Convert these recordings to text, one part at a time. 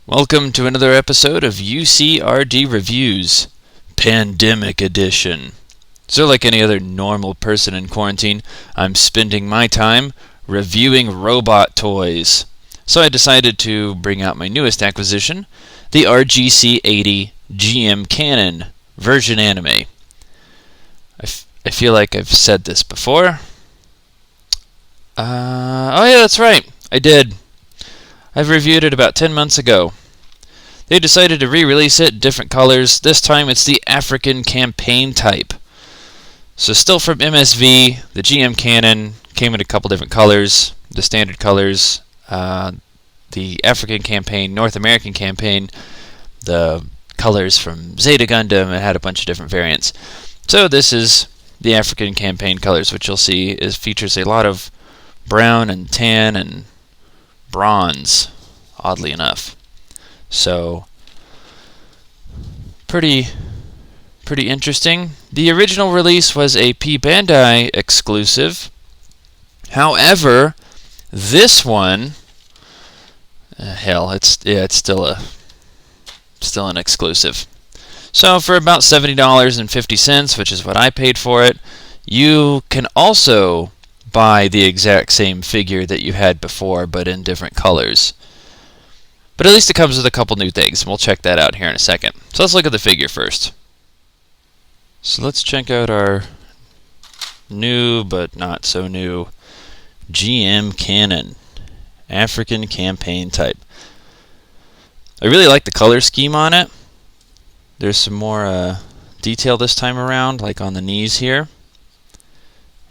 Welcome to another episode of UCRD Reviews, Pandemic Edition. So like any other normal person in quarantine, I'm spending my time reviewing robot toys. So I decided to bring out my newest acquisition, the RGC-80 GM Cannon version anime. I feel like I've said this before. Oh yeah, that's right, I did. I've reviewed it about 10 months ago. They decided to re-release it in different colors. This time it's the African campaign type. So still from MSV, the GM Cannon came in a couple different colors. The standard colors, the African campaign, North American campaign, the colors from Zeta Gundam, it had a bunch of different variants. So this is the African campaign colors, which you'll see features a lot of brown and tan and bronze, oddly enough. So pretty interesting. The original release was a P-Bandai exclusive. However, this one, it's still an exclusive. So for about $70.50, which is what I paid for it, you can also buy the exact same figure that you had before, but in different colors. But at least it comes with a couple new things, and we'll check that out here in a second. So let's look at the figure first. So let's check out our new, but not so new, GM Cannon, African campaign type. I really like the color scheme on it. There's some more detail this time around, like on the knees here.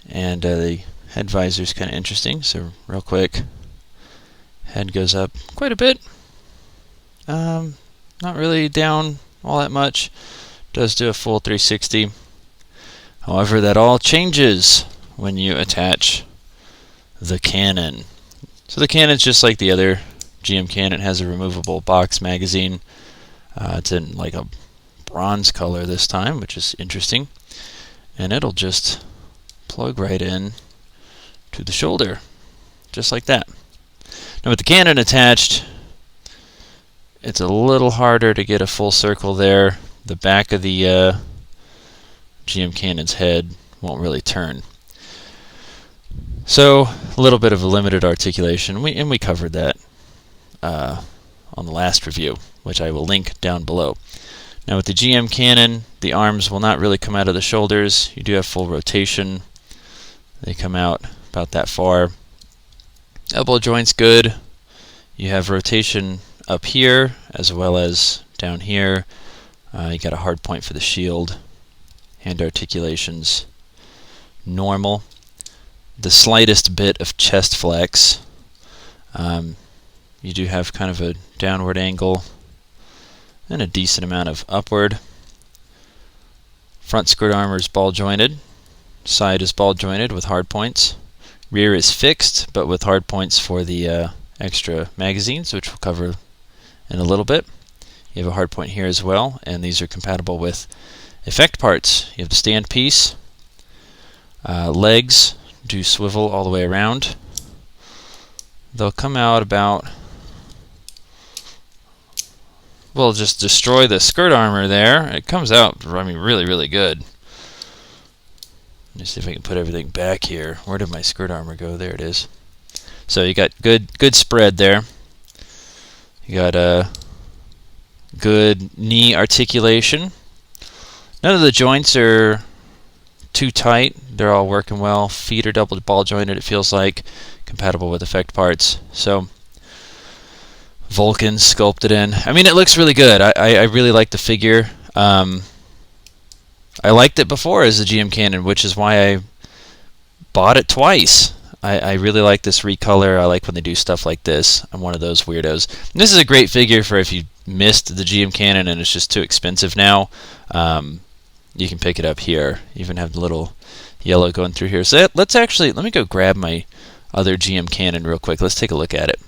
And the head visor is kind of interesting, so real quick, head goes up quite a bit. Not really down all that much. Does do a full 360. However, that all changes when you attach the cannon. So the cannon's just like the other GM Cannon. It has a removable box magazine. It's in like a bronze color this time, which is interesting. And it'll just plug right in to the shoulder, just like that. Now with the cannon attached, it's a little harder to get a full circle there. The back of the GM Cannon's head won't really turn. So a little bit of a limited articulation, we covered that on the last review, which I will link down below. Now with the GM Cannon, the arms will not really come out of the shoulders. You do have full rotation. They come out about that far. Elbow joint's good. You have rotation up here as well as down here. You got a hard point for the shield. Hand articulations normal. The slightest bit of chest flex. You do have kind of a downward angle and a decent amount of upward. Front skirt armor is ball jointed. Side is ball jointed with hard points. Rear is fixed, but with hard points for the extra magazines, which we'll cover in a little bit. You have a hard point here as well, and these are compatible with effect parts. You have the stand piece. Legs do swivel all the way around. They'll come out about, well, just destroy the skirt armor there. It comes out, I mean, really good. Let me see if I can put everything back here. Where did my skirt armor go? There it is. So you got good spread there. You got a good knee articulation. None of the joints are too tight. They're all working well. Feet are double ball jointed, it feels like. Compatible with effect parts. So Vulcan sculpted in. I mean, it looks really good. I really like the figure. I liked it before as a GM Cannon, which is why I bought it twice. I really like this recolor. I like when they do stuff like this. I'm one of those weirdos. And this is a great figure for if you missed the GM Cannon and it's just too expensive now. You can pick it up here. Even have the little yellow going through here. So let me go grab my other GM Cannon real quick. Let's take a look at it.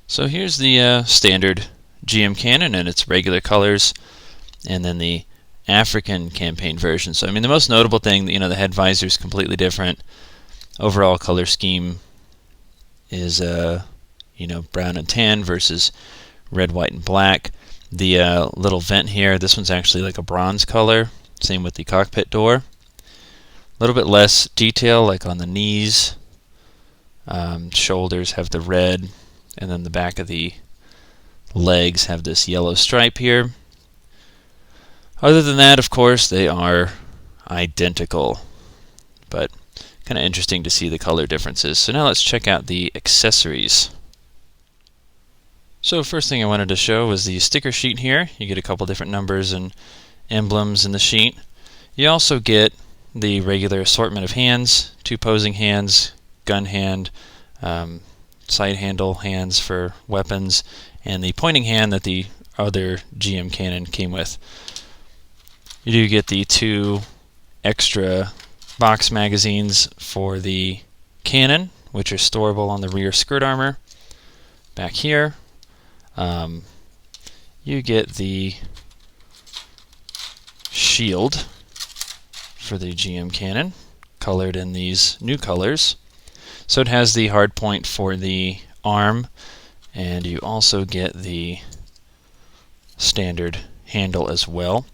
So here's the standard GM Cannon in its regular colors, and then the African campaign version. So I mean, the most notable thing, the head visor is completely different. Overall color scheme is brown and tan versus red, white, and black. The little vent here, this one's actually like a bronze color. Same with the cockpit door. A little bit less detail, like on the knees. Shoulders have the red, and then the back of the legs have this yellow stripe here. Other than that, of course, they are identical, but kind of interesting to see the color differences. So now let's check out the accessories. So first thing I wanted to show was the sticker sheet here. You get a couple different numbers and emblems in the sheet. You also get the regular assortment of hands, 2 posing hands, gun hand, side handle hands for weapons, and the pointing hand that the other GM cannon came with. You do get the 2 extra box magazines for the cannon, which are storable on the rear skirt armor. Back here, you get the shield for the GM cannon, colored in these new colors. So it has the hard point for the arm, and you also get the standard handle as well.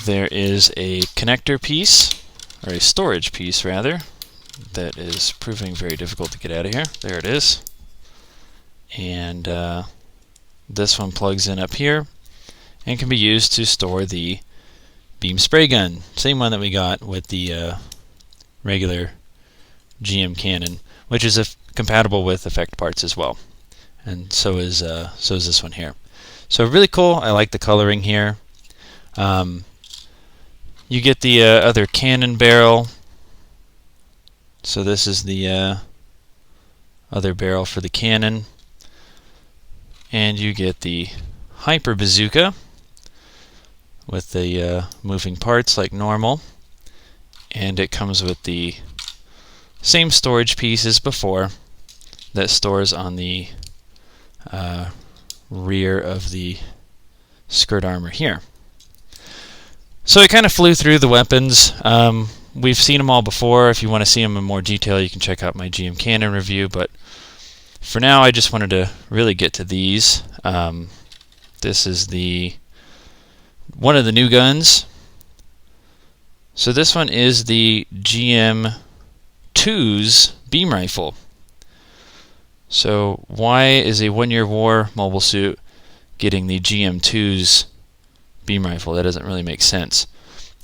There is a connector piece, or a storage piece rather, that is proving very difficult to get out of here. There it is. And this one plugs in up here and can be used to store the beam spray gun. Same one that we got with the regular GM cannon, which is compatible with effect parts as well. And so is this one here. So really cool. I like the coloring here. You get the other cannon barrel. So this is the other barrel for the cannon. And you get the hyper bazooka with the moving parts like normal. And it comes with the same storage piece as before that stores on the rear of the skirt armor here. So I kind of flew through the weapons. We've seen them all before. If you want to see them in more detail, you can check out my GM Cannon review, but for now I just wanted to really get to these. This is one of the new guns. So this one is the GM2's beam rifle. So why is a one-year war mobile suit getting the GM2's beam rifle? That doesn't really make sense.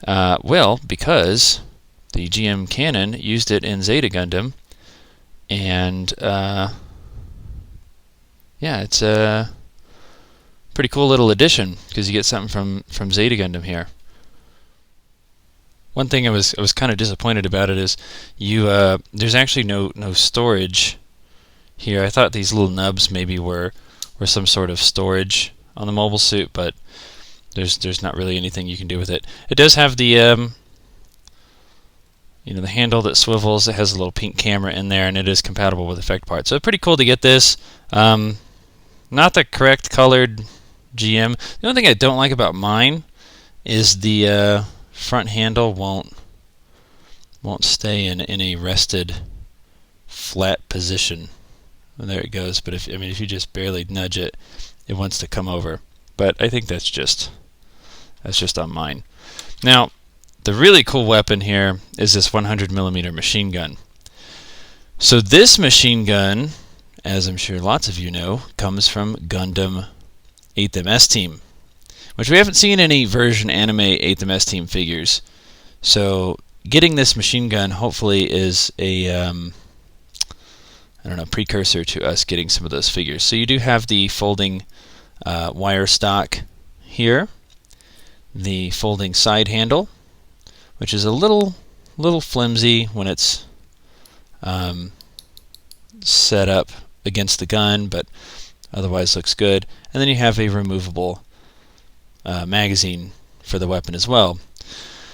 Well, because the GM Cannon used it in Zeta Gundam, and yeah, it's a pretty cool little addition because you get something from Zeta Gundam here. One thing I was kind of disappointed about it is there's actually no storage here. I thought these little nubs maybe were some sort of storage on the mobile suit, but there's not really anything you can do with it. It does have the the handle that swivels. It has a little pink camera in there, and it is compatible with effect parts. So pretty cool to get this. Not the correct colored GM. The only thing I don't like about mine is the front handle won't stay in a rested flat position. And there it goes. But if you just barely nudge it, it wants to come over. But I think that's just on mine. Now, the really cool weapon here is this 100mm machine gun. So this machine gun, as I'm sure lots of you know, comes from Gundam 8th MS Team, which we haven't seen any version anime 8th MS Team figures. So getting this machine gun hopefully is a precursor to us getting some of those figures. So you do have the folding wire stock here, the folding side handle, which is a little flimsy when it's set up against the gun, but otherwise looks good. And then you have a removable magazine for the weapon as well.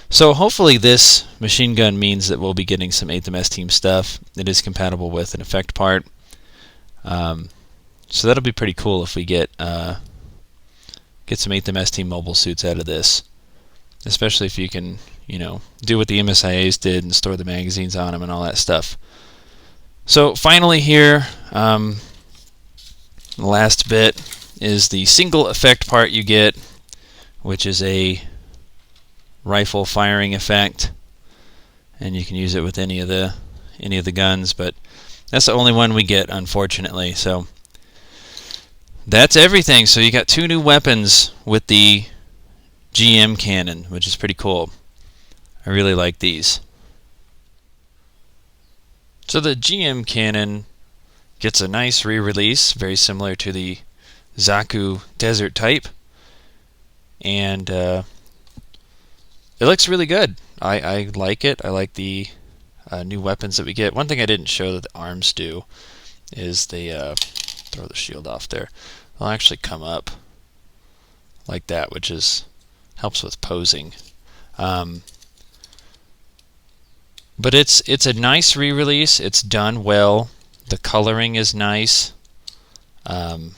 So hopefully this machine gun means that we'll be getting some 8th MS Team stuff. It is compatible with an effect part. So that'll be pretty cool if we get some 8th MS Team mobile suits out of this. Especially if you can, do what the MSIAs did and store the magazines on them and all that stuff. So finally here, the last bit is the single effect part you get, which is a rifle firing effect, and you can use it with any of the guns, but that's the only one we get, unfortunately. So that's everything. So you got 2 new weapons with the GM cannon, which is pretty cool. I really like these. So the GM cannon gets a nice re-release, very similar to the Zaku Desert type, and it looks really good. I like it. I like the new weapons that we get. One thing I didn't show that the arms do is they throw the shield off there. They'll actually come up like that, which helps with posing. But it's a nice re-release. It's done well. The coloring is nice. You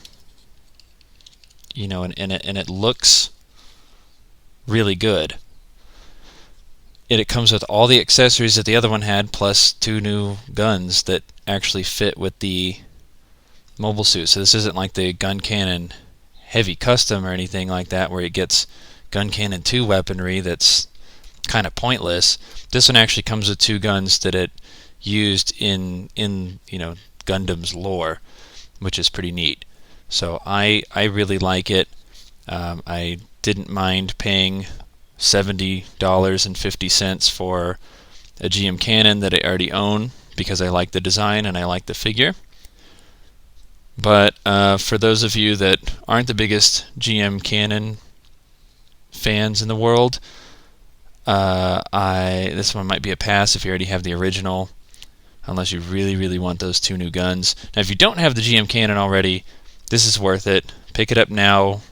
know, and it looks really good. It comes with all the accessories that the other one had, plus 2 new guns that actually fit with the mobile suit. So this isn't like the gun cannon heavy custom or anything like that, where it gets gun cannon 2 weaponry that's kind of pointless. This one actually comes with 2 guns that it used in you know, Gundam's lore, which is pretty neat. So I really like it. I didn't mind paying $70.50 for a GM cannon that I already own, because I like the design and I like the figure. But for those of you that aren't the biggest GM cannon fans in the world, this one might be a pass if you already have the original, unless you really want those 2 new guns. Now if you don't have the GM cannon already, this is worth it. Pick it up now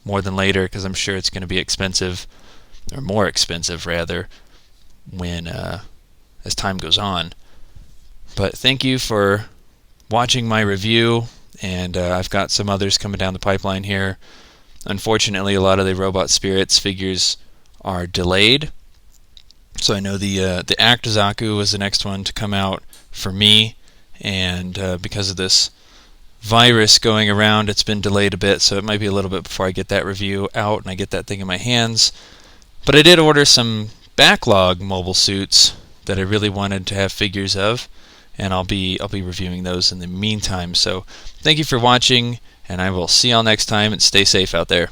more than later, because I'm sure it's going to be expensive, or more expensive rather, when as time goes on. But thank you for watching my review, and I've got some others coming down the pipeline here. Unfortunately, a lot of the Robot Spirits figures are delayed. So I know the Act Zaku was the next one to come out for me, and because of this virus going around, it's been delayed a bit, so it might be a little bit before I get that review out and I get that thing in my hands. But I did order some backlog mobile suits that I really wanted to have figures of, and I'll be reviewing those in the meantime. So thank you for watching, and I will see y'all next time, and stay safe out there.